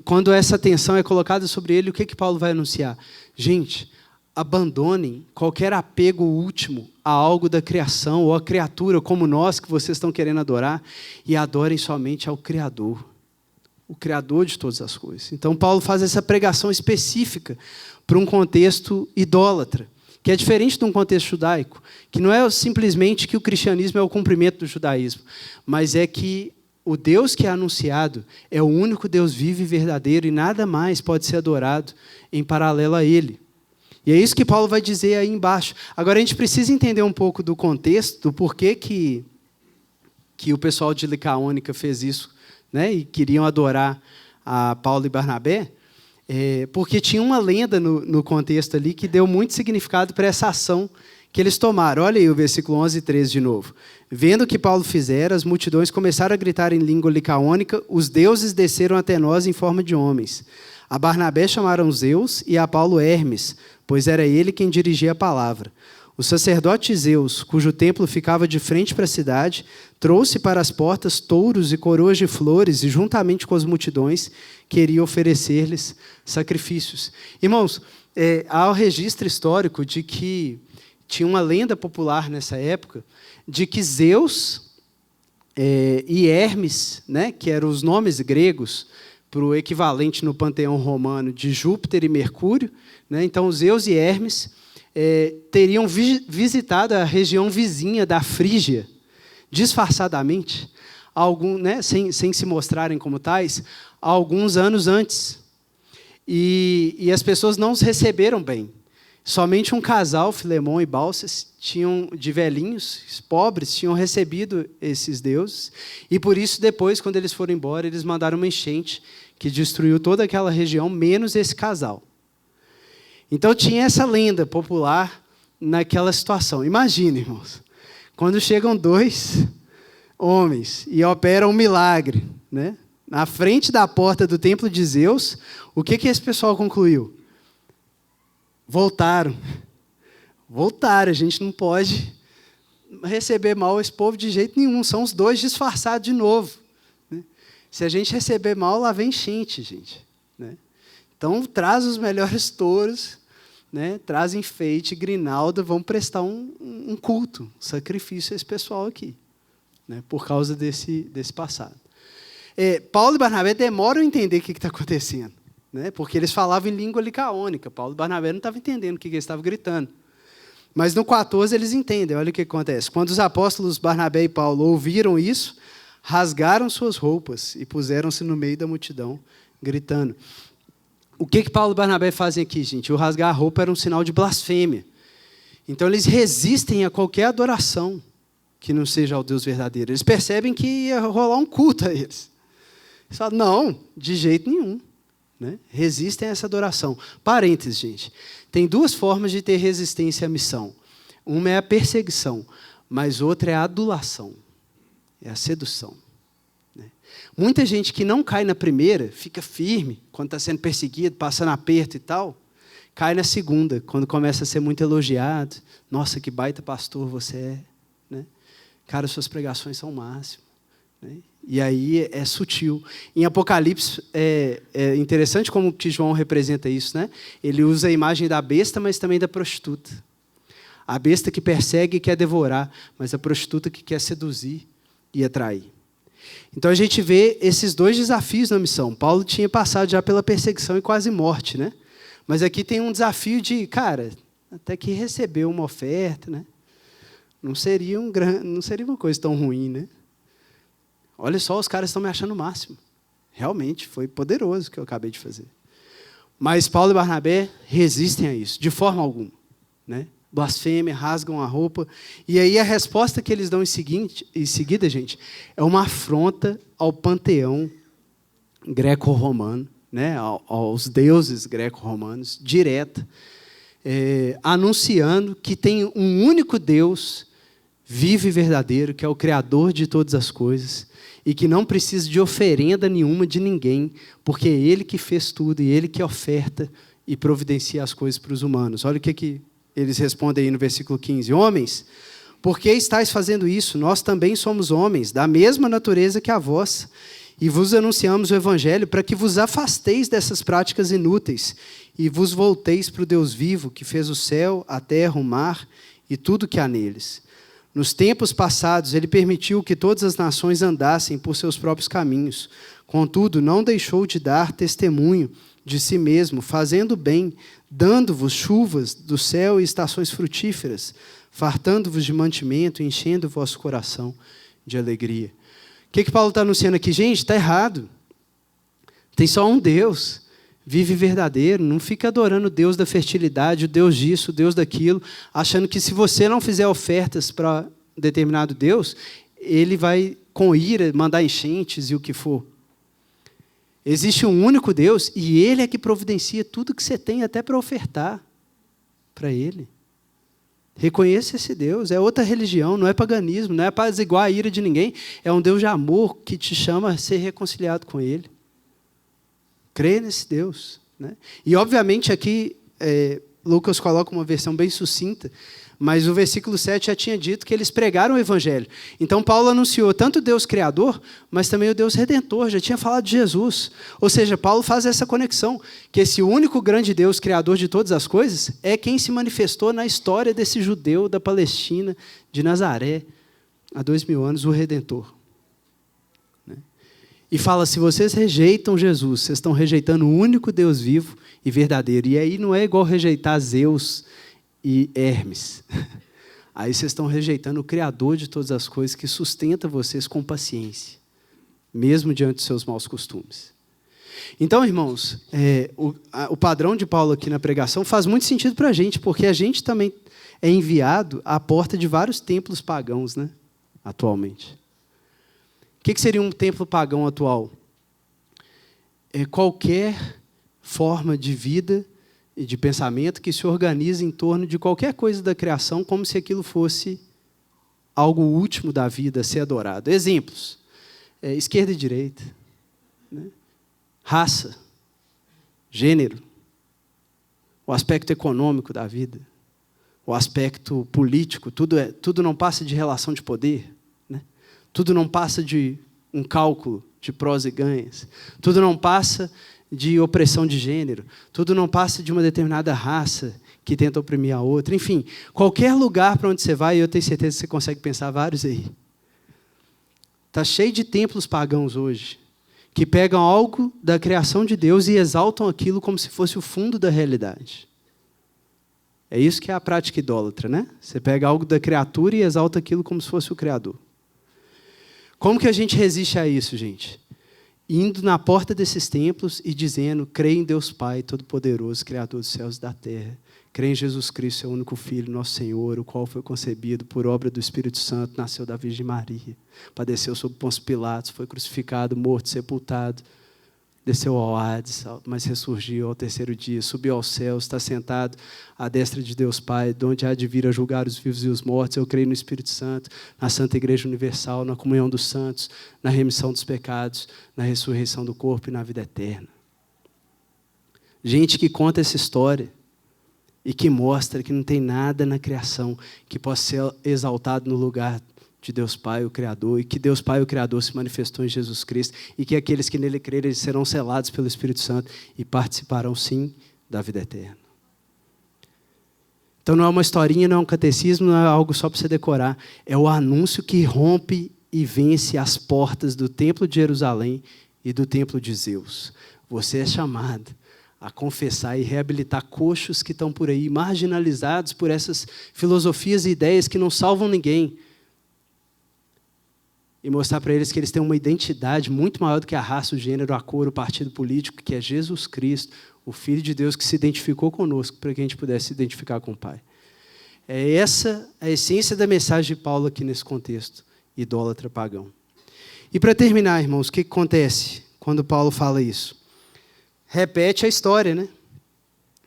Quando essa atenção é colocada sobre ele, o que Paulo vai anunciar? Gente, abandonem qualquer apego último a algo da criação, ou a criatura como nós, que vocês estão querendo adorar, e adorem somente ao Criador, o Criador de todas as coisas. Então Paulo faz essa pregação específica para um contexto idólatra, que é diferente de um contexto judaico, que não é simplesmente que o cristianismo é o cumprimento do judaísmo, mas é que o Deus que é anunciado é o único Deus vivo e verdadeiro e nada mais pode ser adorado em paralelo a Ele. E é isso que Paulo vai dizer aí embaixo. Agora, a gente precisa entender um pouco do contexto, do porquê que o pessoal de Licaônica fez isso, né, e queriam adorar a Paulo e Barnabé, porque tinha uma lenda no contexto ali que deu muito significado para essa ação que eles tomaram. Olha aí o versículo 11 e 13 de novo. Vendo o que Paulo fizera, as multidões começaram a gritar em língua licaônica: os deuses desceram até nós em forma de homens. A Barnabé chamaram Zeus e a Paulo Hermes, pois era ele quem dirigia a palavra. O sacerdote Zeus, cujo templo ficava de frente para a cidade, trouxe para as portas touros e coroas de flores e, juntamente com as multidões, queria oferecer-lhes sacrifícios. Irmãos, há um registro histórico de que tinha uma lenda popular nessa época de que Zeus e Hermes, né, que eram os nomes gregos para o equivalente no panteão romano de Júpiter e Mercúrio, né, então Zeus e Hermes teriam visitado a região vizinha da Frígia, disfarçadamente, né, sem se mostrarem como tais, alguns anos antes. E as pessoas não os receberam bem. Somente um casal, Filemão e Balsas, de velhinhos, pobres, tinham recebido esses deuses. E por isso, depois, quando eles foram embora, eles mandaram uma enchente que destruiu toda aquela região, menos esse casal. Então, tinha essa lenda popular naquela situação. Imagine, irmãos, quando chegam dois homens e operam um milagre, né, na frente da porta do templo de Zeus, o que esse pessoal concluiu? Voltaram, a gente não pode receber mal esse povo de jeito nenhum, são os dois disfarçados de novo. Né? Se a gente receber mal, lá vem enchente, gente. Né? Então, traz os melhores touros, né? Traz enfeite, grinalda, vamos prestar um culto, um sacrifício a esse pessoal aqui, né? Por causa desse passado. Paulo e Barnabé demoram a entender o que está acontecendo, né? Porque eles falavam em língua licaônica. Paulo e Barnabé não estavam entendendo o que eles estavam gritando. Mas no 14 eles entendem. Olha o que acontece. Quando os apóstolos Barnabé e Paulo ouviram isso, rasgaram suas roupas e puseram-se no meio da multidão, gritando. O que Paulo e Barnabé fazem aqui, gente? O rasgar a roupa era um sinal de blasfêmia. Então eles resistem a qualquer adoração que não seja ao Deus verdadeiro. Eles percebem que ia rolar um culto a eles. Eles falam, não, de jeito nenhum. Né? Resistem a essa adoração. Parênteses, gente. Tem duas formas de ter resistência à missão. Uma é a perseguição, mas outra é a adulação. É a sedução. Né? Muita gente que não cai na primeira, fica firme, quando está sendo perseguido, passando aperto e tal, cai na segunda, quando começa a ser muito elogiado. Nossa, que baita pastor você é. Né? Cara, suas pregações são o máximo. Né? E aí é sutil. Em Apocalipse, é interessante como que João representa isso. Né? Ele usa a imagem da besta, mas também da prostituta. A besta que persegue e quer devorar, mas a prostituta que quer seduzir e atrair. Então a gente vê esses dois desafios na missão. Paulo tinha passado já pela perseguição e quase morte. Né? Mas aqui tem um desafio de, cara, até que receber uma oferta, né? Não seria uma coisa tão ruim, né? Olha só, os caras estão me achando o máximo. Realmente, foi poderoso o que eu acabei de fazer. Mas Paulo e Barnabé resistem a isso, de forma alguma. Né? Blasfêmia, rasgam a roupa. E aí a resposta que eles dão em seguida, gente, é uma afronta ao panteão greco-romano, né? Aos deuses greco-romanos, direta, anunciando que tem um único Deus vivo e verdadeiro, que é o Criador de todas as coisas, e que não precisa de oferenda nenhuma de ninguém, porque é Ele que fez tudo, e Ele que oferta e providencia as coisas para os humanos. Olha o que eles respondem aí no versículo 15. Homens, por que estáis fazendo isso? Nós também somos homens, da mesma natureza que a vossa, e vos anunciamos o Evangelho para que vos afasteis dessas práticas inúteis, e vos volteis para o Deus vivo, que fez o céu, a terra, o mar, e tudo que há neles. Nos tempos passados, ele permitiu que todas as nações andassem por seus próprios caminhos. Contudo, não deixou de dar testemunho de si mesmo, fazendo bem, dando-vos chuvas do céu e estações frutíferas, fartando-vos de mantimento, enchendo o vosso coração de alegria. que Paulo está anunciando aqui? Gente, está errado. Tem só um Deus, vive verdadeiro, não fica adorando o Deus da fertilidade, o Deus disso, o Deus daquilo, achando que se você não fizer ofertas para determinado Deus, ele vai, com ira, mandar enchentes e o que for. Existe um único Deus e ele é que providencia tudo que você tem até para ofertar para ele. Reconheça esse Deus, é outra religião, não é paganismo, não é para apaziguar a ira de ninguém, é um Deus de amor que te chama a ser reconciliado com ele. Crê nesse Deus. Né? E, obviamente, aqui, Lucas coloca uma versão bem sucinta, mas o versículo 7 já tinha dito que eles pregaram o Evangelho. Então, Paulo anunciou tanto o Deus Criador, mas também o Deus Redentor, já tinha falado de Jesus. Ou seja, Paulo faz essa conexão, que esse único grande Deus, Criador de todas as coisas, é quem se manifestou na história desse judeu da Palestina, de Nazaré, há 2000 anos, o Redentor. E fala, se vocês rejeitam Jesus, vocês estão rejeitando o único Deus vivo e verdadeiro. E aí não é igual rejeitar Zeus e Hermes. Aí vocês estão rejeitando o Criador de todas as coisas que sustenta vocês com paciência, mesmo diante dos seus maus costumes. Então, irmãos, o padrão de Paulo aqui na pregação faz muito sentido para a gente, porque a gente também é enviado à porta de vários templos pagãos, né, atualmente. O que seria um templo pagão atual? É qualquer forma de vida e de pensamento que se organiza em torno de qualquer coisa da criação, como se aquilo fosse algo último da vida a ser adorado. Exemplos: esquerda e direita, né? Raça, gênero, o aspecto econômico da vida, o aspecto político, tudo não passa de relação de poder. Tudo não passa de um cálculo de prós e ganhos. Tudo não passa de opressão de gênero. Tudo não passa de uma determinada raça que tenta oprimir a outra. Enfim, qualquer lugar para onde você vai, eu tenho certeza que você consegue pensar vários aí. Está cheio de templos pagãos hoje, que pegam algo da criação de Deus e exaltam aquilo como se fosse o fundo da realidade. É isso que é a prática idólatra, né? Você pega algo da criatura e exalta aquilo como se fosse o Criador. Como que a gente resiste a isso, gente? Indo na porta desses templos e dizendo, creio em Deus Pai, Todo-Poderoso, Criador dos céus e da terra. Creio em Jesus Cristo, seu único Filho, nosso Senhor, o qual foi concebido por obra do Espírito Santo, nasceu da Virgem Maria, padeceu sob Pôncio Pilatos, foi crucificado, morto, sepultado, desceu ao Hades, mas ressurgiu ao terceiro dia, subiu aos céus, está sentado à destra de Deus Pai, de onde há de vir a julgar os vivos e os mortos. Eu creio no Espírito Santo, na Santa Igreja Universal, na comunhão dos santos, na remissão dos pecados, na ressurreição do corpo e na vida eterna. Gente que conta essa história e que mostra que não tem nada na criação que possa ser exaltado no lugar de Deus Pai, o Criador, e que Deus Pai, o Criador, se manifestou em Jesus Cristo, e que aqueles que nele crerem serão selados pelo Espírito Santo e participarão, sim, da vida eterna. Então não é uma historinha, não é um catecismo, não é algo só para você decorar, é o anúncio que rompe e vence as portas do Templo de Jerusalém e do Templo de Zeus. Você é chamado a confessar e reabilitar coxos que estão por aí, marginalizados por essas filosofias e ideias que não salvam ninguém, e mostrar para eles que eles têm uma identidade muito maior do que a raça, o gênero, a cor, o partido político, que é Jesus Cristo, o Filho de Deus que se identificou conosco para que a gente pudesse se identificar com o Pai. É essa a essência da mensagem de Paulo aqui nesse contexto, idólatra pagão. E para terminar, irmãos, o que acontece quando Paulo fala isso? Repete a história, né?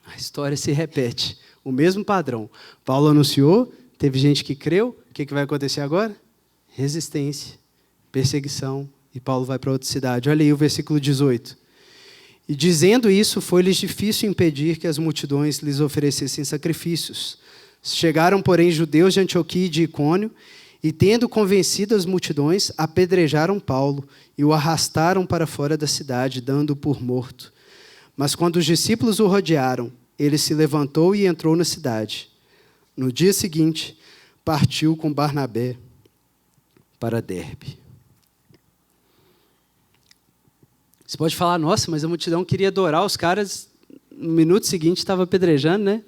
A história se repete, o mesmo padrão. Paulo anunciou, teve gente que creu, o que vai acontecer agora? Resistência, perseguição, e Paulo vai para outra cidade. Olha aí o versículo 18. E dizendo isso, foi-lhes difícil impedir que as multidões lhes oferecessem sacrifícios. Chegaram, porém, judeus de Antioquia e de Icônio, e tendo convencido as multidões, apedrejaram Paulo e o arrastaram para fora da cidade, dando-o por morto. Mas quando os discípulos o rodearam, ele se levantou e entrou na cidade. No dia seguinte, partiu com Barnabé para Derbe. Você pode falar, nossa, mas a multidão queria adorar os caras, no minuto seguinte estava apedrejando, né?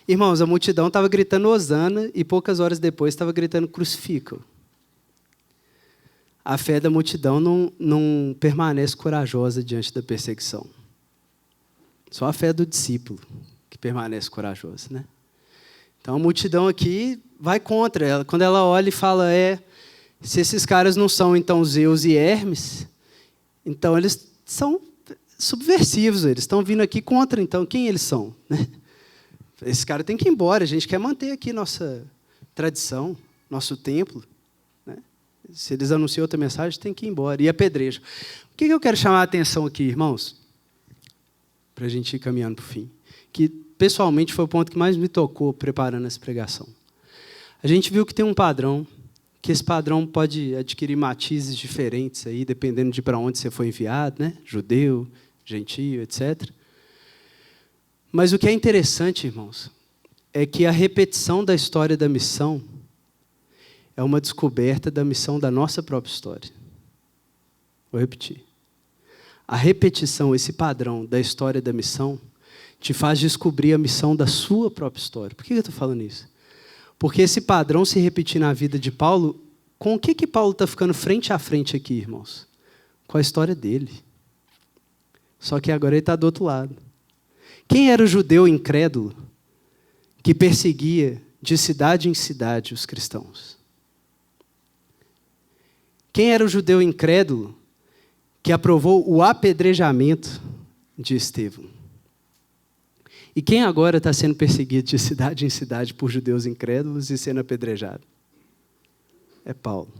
Irmãos, a multidão estava gritando Hosana e poucas horas depois estava gritando crucifica-o. a fé da multidão não permanece corajosa diante da perseguição. Só a fé do discípulo que permanece corajosa, né? Então a multidão aqui vai contra ela. Quando ela olha e fala, se esses caras não são então Zeus e Hermes, então eles são subversivos, eles estão vindo aqui contra, então quem eles são? Né? Esse cara tem que ir embora, a gente quer manter aqui nossa tradição, nosso templo. Né? Se eles anunciam outra mensagem, tem que ir embora. E apedrejam. O que eu quero chamar a atenção aqui, irmãos? Para a gente ir caminhando para o fim. Que, pessoalmente, foi o ponto que mais me tocou preparando essa pregação. A gente viu que tem um padrão, que esse padrão pode adquirir matizes diferentes, aí, dependendo de para onde você foi enviado, né? Judeu, gentio, etc. Mas o que é interessante, irmãos, é que a repetição da história da missão é uma descoberta da missão da nossa própria história. Vou repetir. A repetição, esse padrão da história da missão, te faz descobrir a missão da sua própria história. Por que eu estou falando isso? Porque esse padrão se repetir na vida de Paulo, com o que Paulo está ficando frente a frente aqui, irmãos? Com a história dele. Só que agora ele está do outro lado. Quem era o judeu incrédulo que perseguia de cidade em cidade os cristãos? Quem era o judeu incrédulo que aprovou o apedrejamento de Estevão? E quem agora está sendo perseguido de cidade em cidade por judeus incrédulos e sendo apedrejado? É Paulo.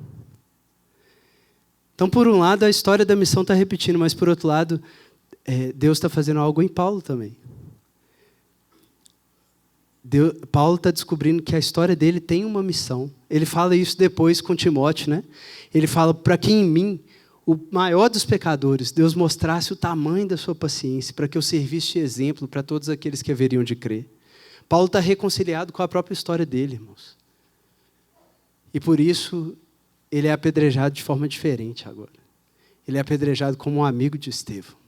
Então, por um lado, a história da missão está repetindo, mas, por outro lado, Deus está fazendo algo em Paulo também. Paulo está descobrindo que a história dele tem uma missão. Ele fala isso depois com Timóteo, né? Ele fala, para que em mim, o maior dos pecadores, Deus mostrasse o tamanho da sua paciência, para que eu servisse de exemplo para todos aqueles que haveriam de crer. Paulo está reconciliado com a própria história dele, irmãos. E por isso, ele é apedrejado de forma diferente agora. Ele é apedrejado como um amigo de Estevão.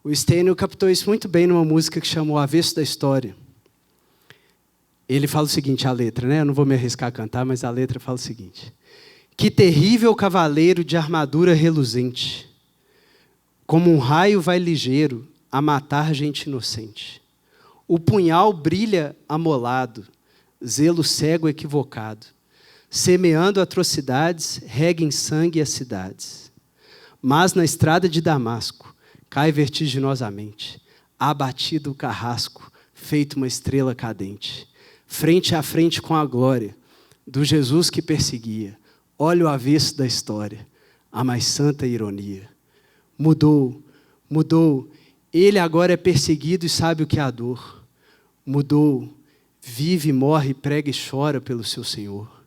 O Stênio captou isso muito bem numa música que chamou O Avesso da História. Ele fala o seguinte, a letra, né? Eu não vou me arriscar a cantar, mas a letra fala o seguinte. Que terrível cavaleiro de armadura reluzente, como um raio vai ligeiro a matar gente inocente. O punhal brilha amolado, zelo cego equivocado, semeando atrocidades, rega em sangue as cidades. Mas na estrada de Damasco, cai vertiginosamente, abatido o carrasco, feito uma estrela cadente. Frente a frente com a glória do Jesus que perseguia, olha o avesso da história, a mais santa ironia. Mudou, ele agora é perseguido e sabe o que é a dor. Mudou, vive, morre, prega e chora pelo seu Senhor.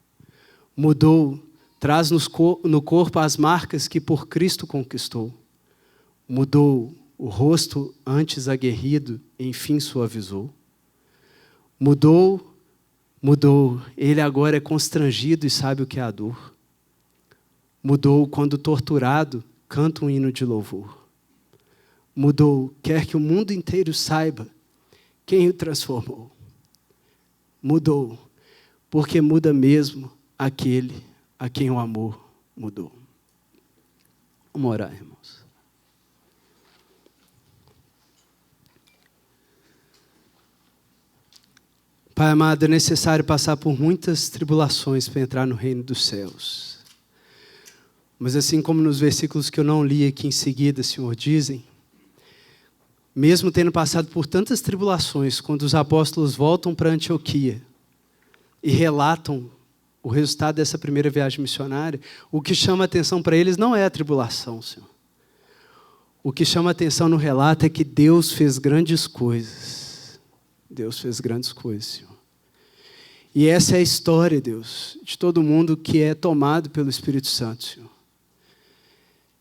Mudou, traz no corpo as marcas que por Cristo conquistou. Mudou, o rosto antes aguerrido, enfim suavizou. Mudou, ele agora é constrangido e sabe o que é a dor. Mudou, quando torturado, canta um hino de louvor. Mudou, quer que o mundo inteiro saiba quem o transformou. Mudou, porque muda mesmo aquele a quem o amor mudou. Vamos orar, irmãos. Pai amado, é necessário passar por muitas tribulações para entrar no reino dos céus. Mas assim como nos versículos que eu não li aqui em seguida, Senhor, dizem, mesmo tendo passado por tantas tribulações, quando os apóstolos voltam para Antioquia e relatam o resultado dessa primeira viagem missionária, o que chama a atenção para eles não é a tribulação, Senhor. O que chama a atenção no relato é que Deus fez grandes coisas. Deus fez grandes coisas, Senhor. E essa é a história, Deus, de todo mundo que é tomado pelo Espírito Santo, Senhor.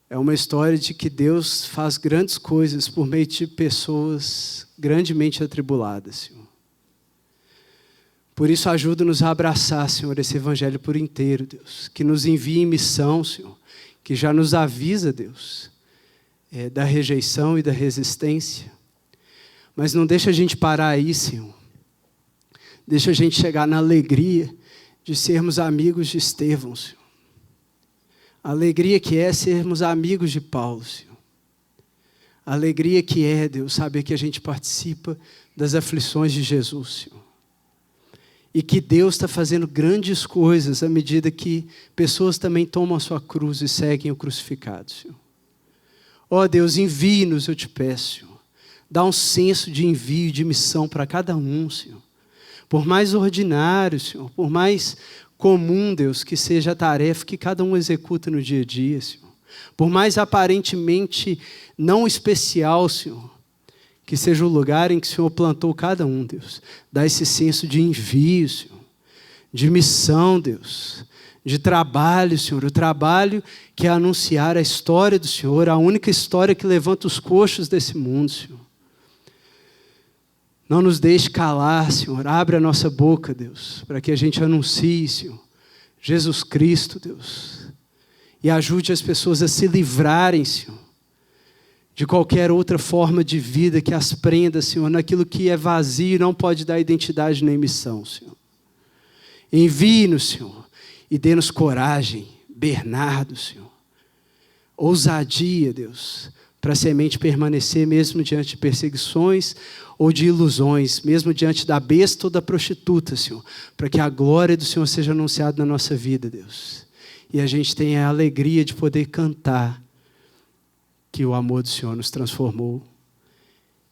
É uma história de que Deus faz grandes coisas por meio de pessoas grandemente atribuladas, Senhor. Por isso, ajuda-nos a abraçar, Senhor, esse evangelho por inteiro, Deus. Que nos envie em missão, Senhor. Que já nos avisa, Deus, da rejeição e da resistência. Mas não deixa a gente parar aí, Senhor. Deixa a gente chegar na alegria de sermos amigos de Estevão, Senhor. A alegria que é sermos amigos de Paulo, Senhor. A alegria que é, Deus, saber que a gente participa das aflições de Jesus, Senhor. E que Deus está fazendo grandes coisas à medida que pessoas também tomam a sua cruz e seguem o crucificado, Senhor. Ó Deus, envie-nos, eu te peço, Senhor. Dá um senso de envio e de missão para cada um, Senhor. Por mais ordinário, Senhor, por mais comum, Deus, que seja a tarefa que cada um executa no dia a dia, Senhor. Por mais aparentemente não especial, Senhor, que seja o lugar em que o Senhor plantou cada um, Deus. Dá esse senso de envio, Senhor, de missão, Deus, de trabalho, Senhor. O trabalho que é anunciar a história do Senhor, a única história que levanta os coxos desse mundo, Senhor. Não nos deixe calar, Senhor. Abre a nossa boca, Deus, para que a gente anuncie, Senhor, Jesus Cristo, Deus. E ajude as pessoas a se livrarem, Senhor, de qualquer outra forma de vida que as prenda, Senhor, naquilo que é vazio e não pode dar identidade nem missão, Senhor. Envie-nos, Senhor, e dê-nos coragem, Bernardo, Senhor. Ousadia, Deus, para a semente permanecer mesmo diante de perseguições ou de ilusões, mesmo diante da besta ou da prostituta, Senhor, para que a glória do Senhor seja anunciada na nossa vida, Deus. E a gente tenha a alegria de poder cantar que o amor do Senhor nos transformou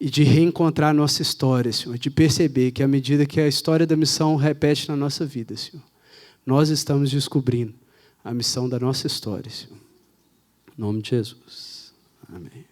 e de reencontrar a nossa história, Senhor, de perceber que à medida que a história da missão repete na nossa vida, Senhor, nós estamos descobrindo a missão da nossa história, Senhor. Em nome de Jesus. Amém.